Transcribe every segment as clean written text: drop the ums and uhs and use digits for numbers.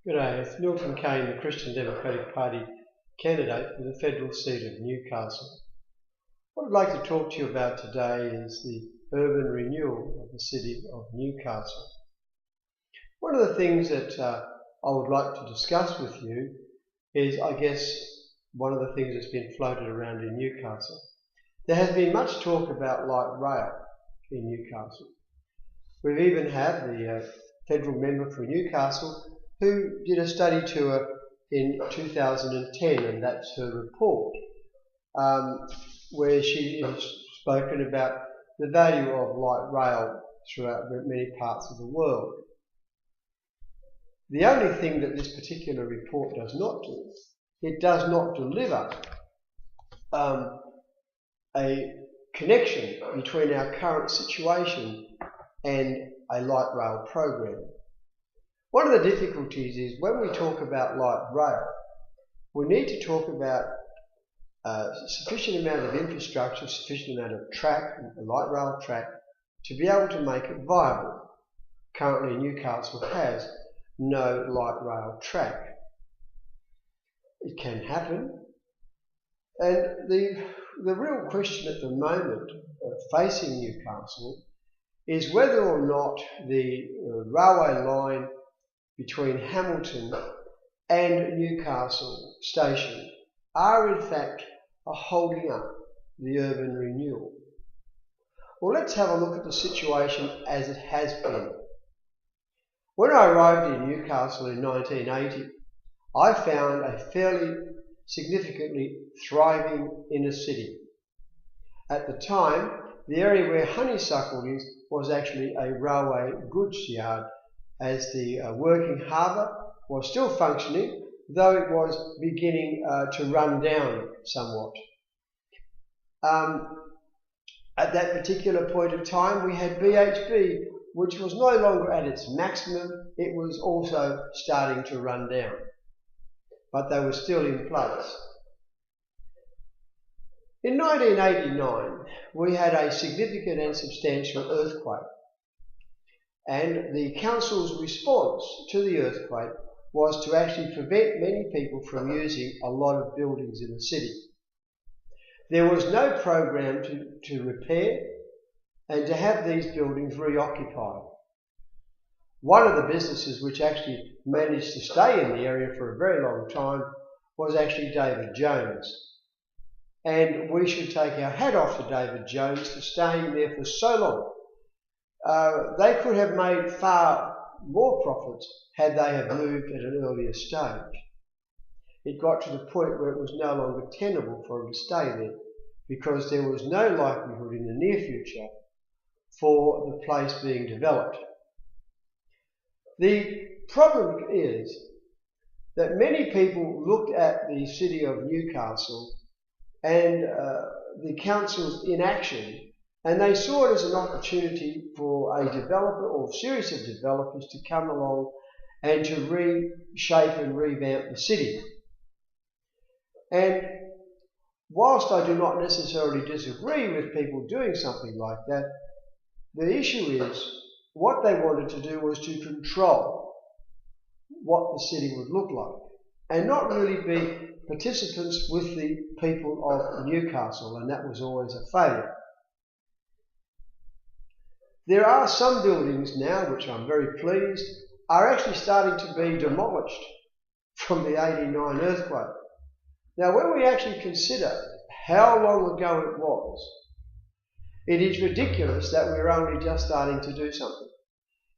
G'day, it's Milton Kane, the Christian Democratic Party candidate for the federal seat of Newcastle. What I'd like to talk to you about today is the urban renewal of the city of Newcastle. One of the things that I would like to discuss with you is, I guess, one of the things that's been floated around in Newcastle. There has been much talk about light rail in Newcastle. We've even had the federal member for Newcastle who did a study tour in 2010, and that's her report, where she has spoken about the value of light rail throughout many parts of the world. The only thing that this particular report does not do, it does not deliver a connection between our current situation and a light rail program. One of the difficulties is when we talk about light rail, we need to talk about a sufficient amount of infrastructure, sufficient amount of track, a light rail track, to be able to make it viable. Currently Newcastle has no light rail track. It can happen, and the real question at the moment facing Newcastle is whether or not the railway line between Hamilton and Newcastle station are in fact holding up the urban renewal. Well, let's have a look at the situation as it has been. When I arrived in Newcastle in 1980, I found a fairly significantly thriving inner city. At the time, the area where Honeysuckle is was actually a railway goods yard, as the working harbour was still functioning, though it was beginning to run down somewhat. At that particular point of time, we had BHB, which was no longer at its maximum. It was also starting to run down, but they were still in place. In 1989, we had a significant and substantial earthquake, and the council's response to the earthquake was to actually prevent many people from using a lot of buildings in the city. There was no program to repair and to have these buildings reoccupied. One of the businesses which actually managed to stay in the area for a very long time was actually David Jones. And we should take our hat off to David Jones for staying there for so long. They could have made far more profits had they have moved at an earlier stage. It got to the point where it was no longer tenable for them to stay there because there was no likelihood in the near future for the place being developed. The problem is that many people looked at the city of Newcastle and the council's inaction, and they saw it as an opportunity for a developer or series of developers to come along and to reshape and revamp the city. And whilst I do not necessarily disagree with people doing something like that, the issue is what they wanted to do was to control what the city would look like and not really be participants with the people of Newcastle, and that was always a failure. There are some buildings now, which I'm very pleased, are actually starting to be demolished from the '89 earthquake. Now, when we actually consider how long ago it was, it is ridiculous that we're only just starting to do something.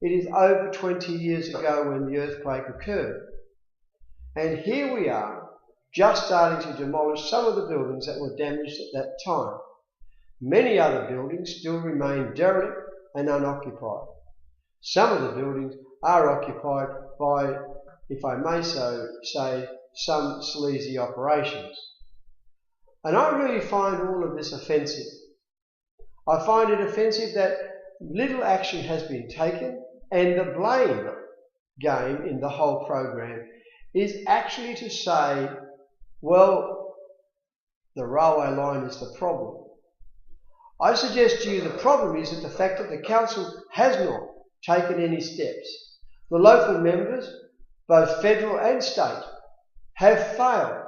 It is over 20 years ago when the earthquake occurred. And here we are, just starting to demolish some of the buildings that were damaged at that time. Many other buildings still remain derelict and unoccupied. Some of the buildings are occupied by, if I may so say, some sleazy operations. And I really find all of this offensive. I find it offensive that little action has been taken, and the blame game in the whole program is actually to say, well, the railway line is the problem. I suggest to you the problem is that the fact that the council has not taken any steps. The local members both federal and state, have failed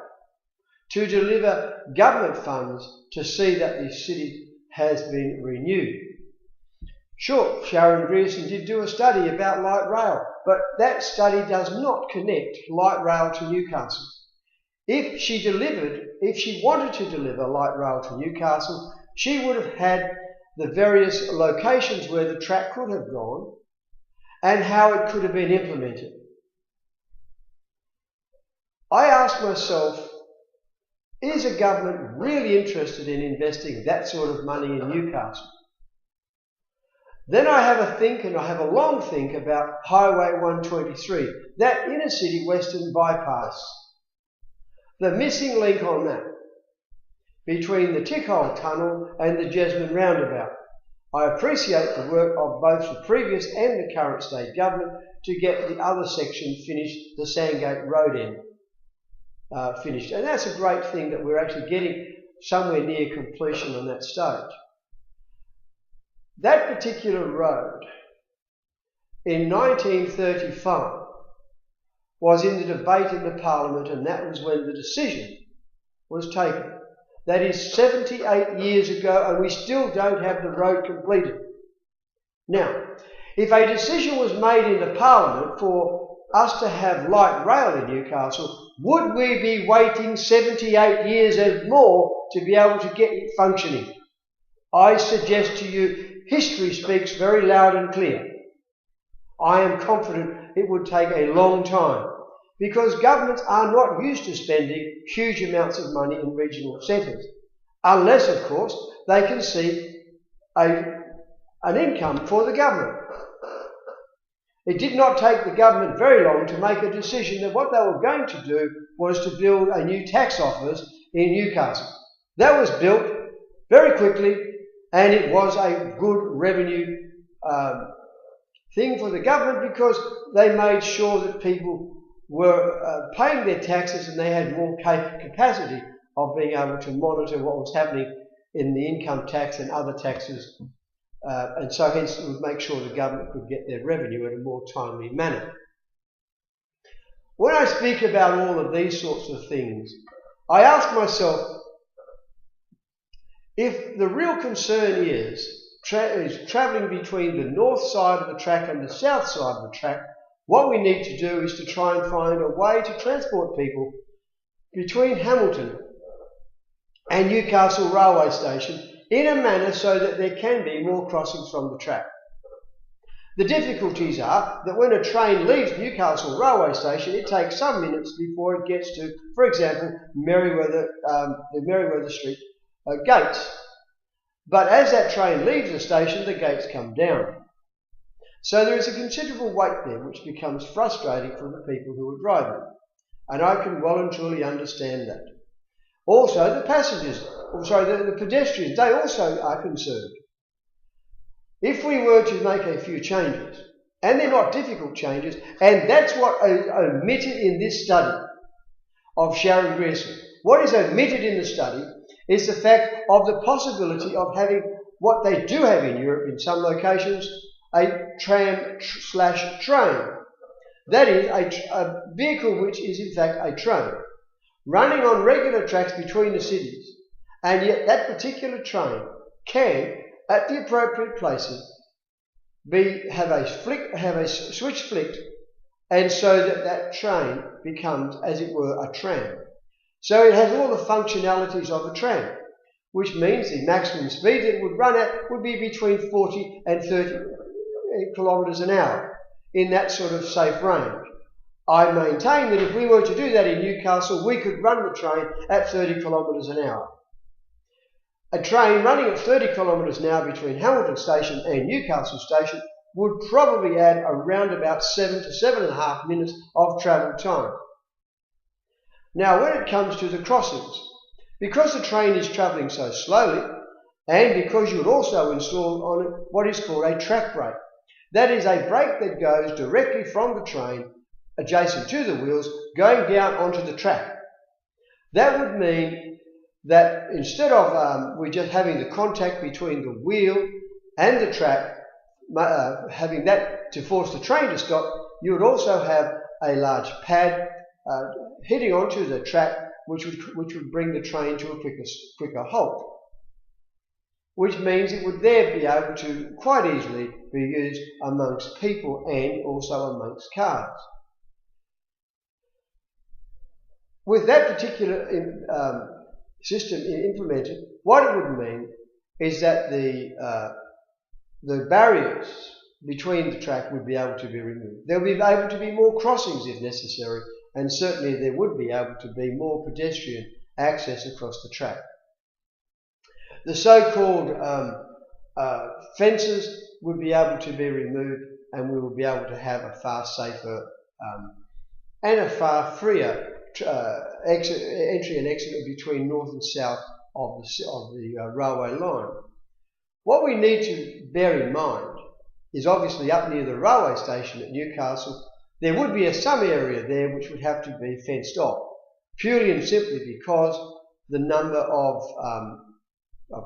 to deliver government funds to see that the city has been renewed. Sure, Sharon Grierson did do a study about light rail, but that study does not connect light rail to Newcastle. If she wanted to deliver light rail to Newcastle, she would have had the various locations where the track could have gone and how it could have been implemented. I asked myself, is a government really interested in investing that sort of money in Newcastle? Then I have a think, and I have a long think about Highway 123, that inner city western bypass. The missing link on that, between the Tickhole Tunnel and the Jesmond Roundabout. I appreciate the work of both the previous and the current state government to get the other section finished, the Sandgate Road end finished. And that's a great thing that we're actually getting somewhere near completion on that stage. That particular road in 1935 was in the debate in the Parliament, and that was when the decision was taken. That is 78 years ago, and we still don't have the road completed. Now, if a decision was made in the Parliament for us to have light rail in Newcastle, would we be waiting 78 years and more to be able to get it functioning? I suggest to you, history speaks very loud and clear. I am confident it would take a long time, because governments are not used to spending huge amounts of money in regional centres, unless, of course, they can see an income for the government. It did not take the government very long to make a decision that what they were going to do was to build a new tax office in Newcastle. That was built very quickly, and it was a good revenue thing for the government, because they made sure that people were paying their taxes and they had more capacity of being able to monitor what was happening in the income tax and other taxes, and so hence it would make sure the government could get their revenue in a more timely manner. When I speak about all of these sorts of things, I ask myself, if the real concern is travelling between the north side of the track and the south side of the track, what we need to do is to try and find a way to transport people between Hamilton and Newcastle railway station in a manner so that there can be more crossings from the track. The difficulties are that when a train leaves Newcastle railway station, it takes some minutes before it gets to, for example, the Merriweather Street gates. But as that train leaves the station, the gates come down. So there is a considerable wait there, which becomes frustrating for the people who are driving. And I can well and truly understand that. Also, the passengers, the pedestrians, they also are concerned. If we were to make a few changes, and they're not difficult changes, and that's what is omitted in this study of Sharon Grierson. What is omitted in the study is the fact of the possibility of having what they do have in Europe in some locations, a tram/train. That is a vehicle which is in fact a train, running on regular tracks between the cities, and yet that particular train can, at the appropriate places, have a switch flicked, and so that train becomes, as it were, a tram. So it has all the functionalities of a tram, which means the maximum speed that it would run at would be between 40 and 30 kilometres an hour, in that sort of safe range. I maintain that if we were to do that in Newcastle, we could run the train at 30 kilometres an hour. A train running at 30 kilometres an hour between Hamilton Station and Newcastle Station would probably add around about 7 to 7.5 minutes of travel time. Now, when it comes to the crossings, because the train is travelling so slowly, and because you would also install on it what is called a track brake. That is a brake that goes directly from the train, adjacent to the wheels, going down onto the track. That would mean that instead of we just having the contact between the wheel and the track, having that to force the train to stop, you would also have a large pad heading onto the track, which would bring the train to a quicker halt, which means it would there be able to quite easily be used amongst people and also amongst cars. With that particular system implemented, what it would mean is that the barriers between the track would be able to be removed. There would be able to be more crossings if necessary, and certainly there would be able to be more pedestrian access across the track. The so-called fences would be able to be removed, and we will be able to have a far safer and a far freer entry and exit between north and south of the railway line. What we need to bear in mind is obviously up near the railway station at Newcastle, there would be some area there which would have to be fenced off, purely and simply because the number of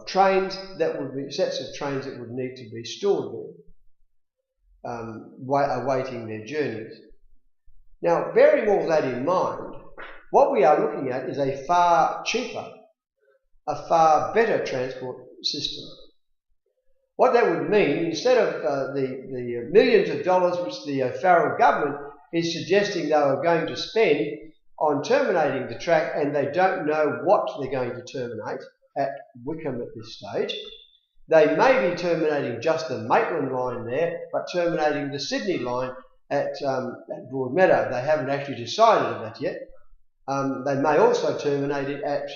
trains that would be sets of trains that would need to be stored there, awaiting their journeys. Now, bearing all that in mind, what we are looking at is a far cheaper, a far better transport system. What that would mean, instead of the millions of dollars which the Farrell government is suggesting they are going to spend on terminating the track, and they don't know what they're going to terminate at Wickham at this stage. They may be terminating just the Maitland line there, but terminating the Sydney line at Broadmeadow. They haven't actually decided on that yet. They may also terminate it at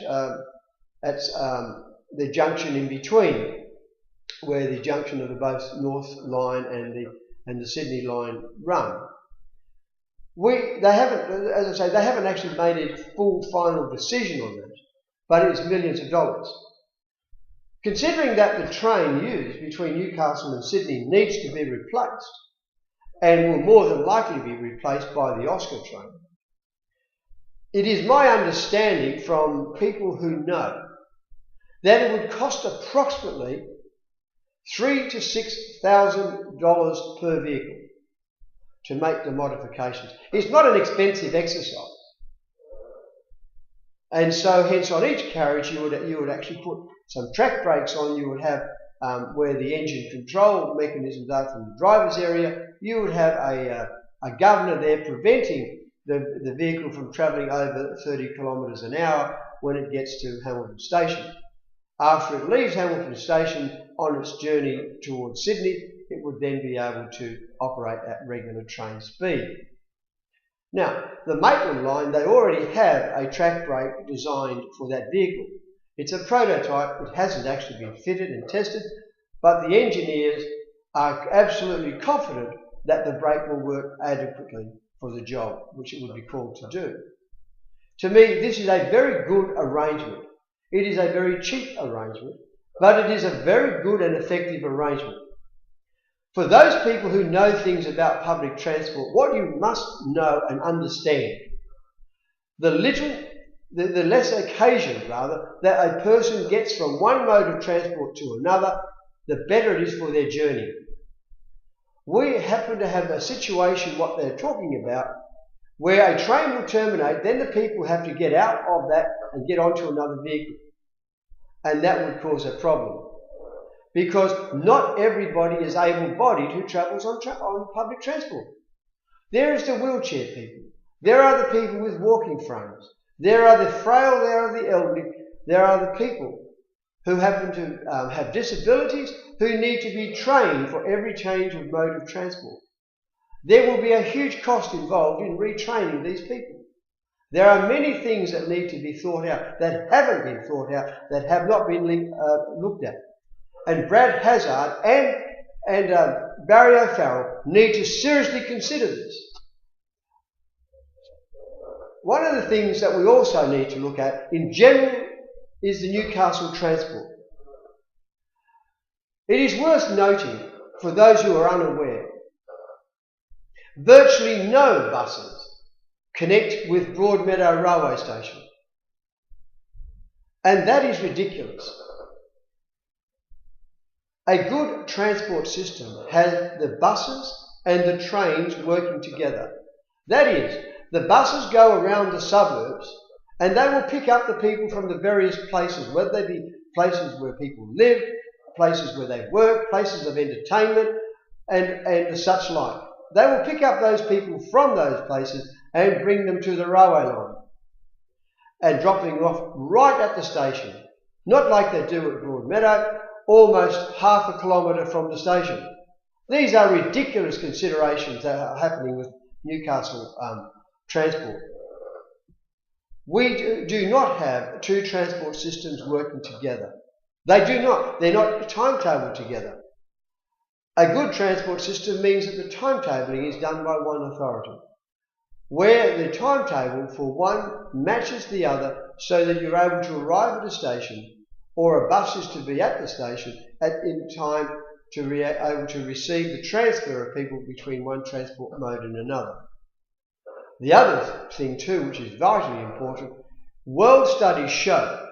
the junction in between, where the junction of the both North line and the Sydney line run. They haven't, as I say, they haven't actually made a full final decision on that, but it's millions of dollars. Considering that the train used between Newcastle and Sydney needs to be replaced, and will more than likely be replaced by the Oscar train, it is my understanding from people who know that it would cost approximately $3,000 to $6,000 per vehicle to make the modifications. It's not an expensive exercise, and so hence on each carriage you would actually put some track brakes on. You would have where the engine control mechanisms are from the driver's area. You would have a governor there preventing the vehicle from travelling over 30 kilometres an hour when it gets to Hamilton Station. After it leaves Hamilton Station on its journey towards Sydney, it would then be able to operate at regular train speed. Now, the Maitland line, they already have a track brake designed for that vehicle. It's a prototype. It hasn't actually been fitted and tested, but the engineers are absolutely confident that the brake will work adequately for the job which it would be called to do. To me, this is a very good arrangement. It is a very cheap arrangement, but it is a very good and effective arrangement. For those people who know things about public transport, what you must know and understand, the less occasion, rather, that a person gets from one mode of transport to another, the better it is for their journey. We happen to have a situation, what they're talking about, where a train will terminate, then the people have to get out of that and get onto another vehicle. And that would cause a problem, because not everybody is able-bodied who travels on public transport. There is the wheelchair people. There are the people with walking frames. There are the frail, there are the elderly, there are the people who happen to have disabilities, who need to be trained for every change of mode of transport. There will be a huge cost involved in retraining these people. There are many things that need to be thought out, that haven't been thought out, that have not been looked at. And Brad Hazard and Barry O'Farrell need to seriously consider this. One of the things that we also need to look at in general is the Newcastle Transport. It is worth noting, for those who are unaware, virtually no buses connect with Broadmeadow railway station. And that is ridiculous. A good transport system has the buses and the trains working together. That is, the buses go around the suburbs and they will pick up the people from the various places, whether they be places where people live, places where they work, places of entertainment, and such like. They will pick up those people from those places and bring them to the railway line and drop them off right at the station, not like they do at Broadmeadow, almost half a kilometre from the station. These are ridiculous considerations that are happening with Newcastle Transport. We do not have two transport systems working together. They do not. They're not timetabled together. A good transport system means that the timetabling is done by one authority, where the timetable for one matches the other so that you're able to arrive at a station, or a bus is to be at the station in time to be able to receive the transfer of people between one transport mode and another. The other thing too, which is vitally important, world studies show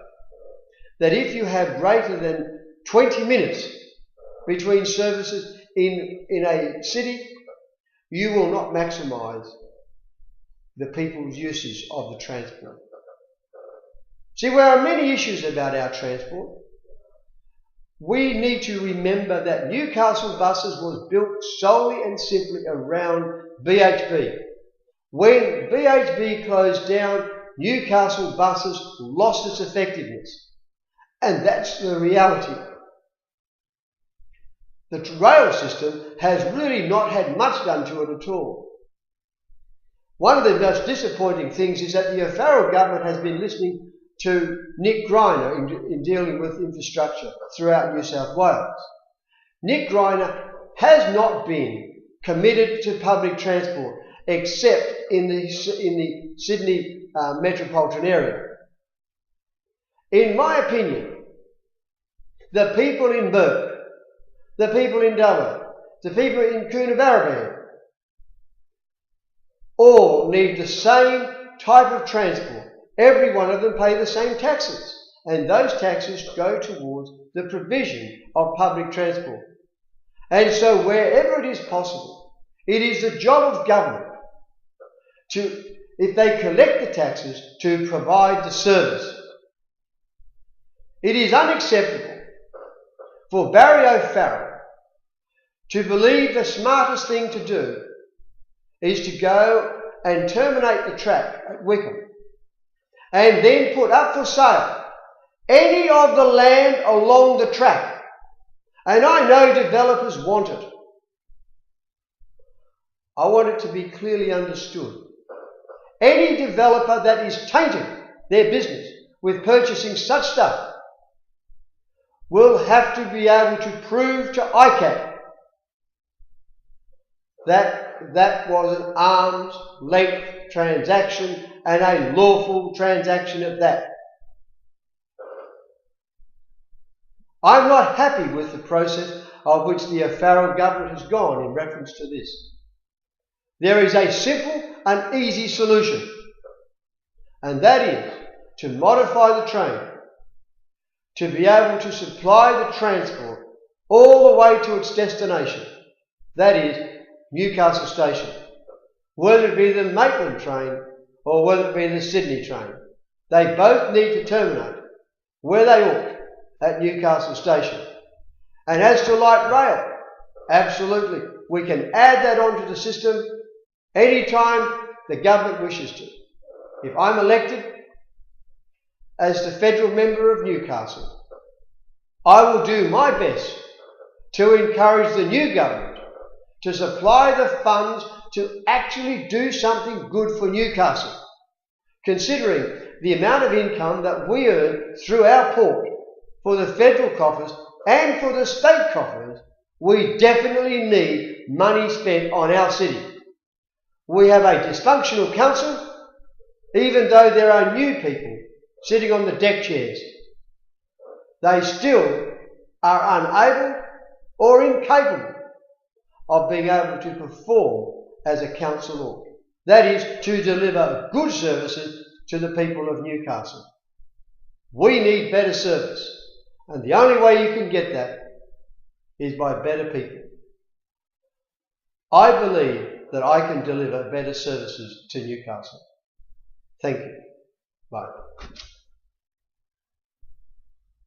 that if you have greater than 20 minutes between services in a city, you will not maximise the people's usage of the transport. See, there are many issues about our transport. We need to remember that Newcastle Buses was built solely and simply around BHB. When BHB closed down, Newcastle Buses lost its effectiveness. And that's the reality. The rail system has really not had much done to it at all. One of the most disappointing things is that the O'Farrell government has been listening to Nick Greiner in dealing with infrastructure throughout New South Wales. Nick Greiner has not been committed to public transport except in the Sydney metropolitan area. In my opinion, the people in Bourke, the people in Darwin, the people in Coonabarabran all need the same type of transport. Every one of them pay the same taxes, and those taxes go towards the provision of public transport. And so wherever it is possible, it is the job of government to, if they collect the taxes, to provide the service. It is unacceptable for Barry O'Farrell to believe the smartest thing to do is to go and terminate the track at Wickham and then put up for sale any of the land along the track. And I know developers want it. I want it to be clearly understood. Any developer that is tainting their business with purchasing such stuff will have to be able to prove to ICAC that that was an arm's length transaction and a lawful transaction at that. I'm not happy with the process of which the O'Farrell government has gone in reference to this. There is a simple and easy solution, and that is to modify the train to be able to supply the transport all the way to its destination, that is Newcastle Station, whether it be the Maitland train or whether it be the Sydney train. They both need to terminate where they ought, at Newcastle Station. And as to light rail, absolutely, we can add that onto the system anytime the government wishes to. If I'm elected as the federal member of Newcastle, I will do my best to encourage the new government to supply the funds to actually do something good for Newcastle. Considering the amount of income that we earn through our port for the federal coffers and for the state coffers, we definitely need money spent on our city. We have a dysfunctional council, even though there are new people sitting on the deck chairs. They still are unable or incapable of being able to perform as a council ought. That is, to deliver good services to the people of Newcastle. We need better service, and the only way you can get that is by better people. I believe that I can deliver better services to Newcastle. Thank you. Bye.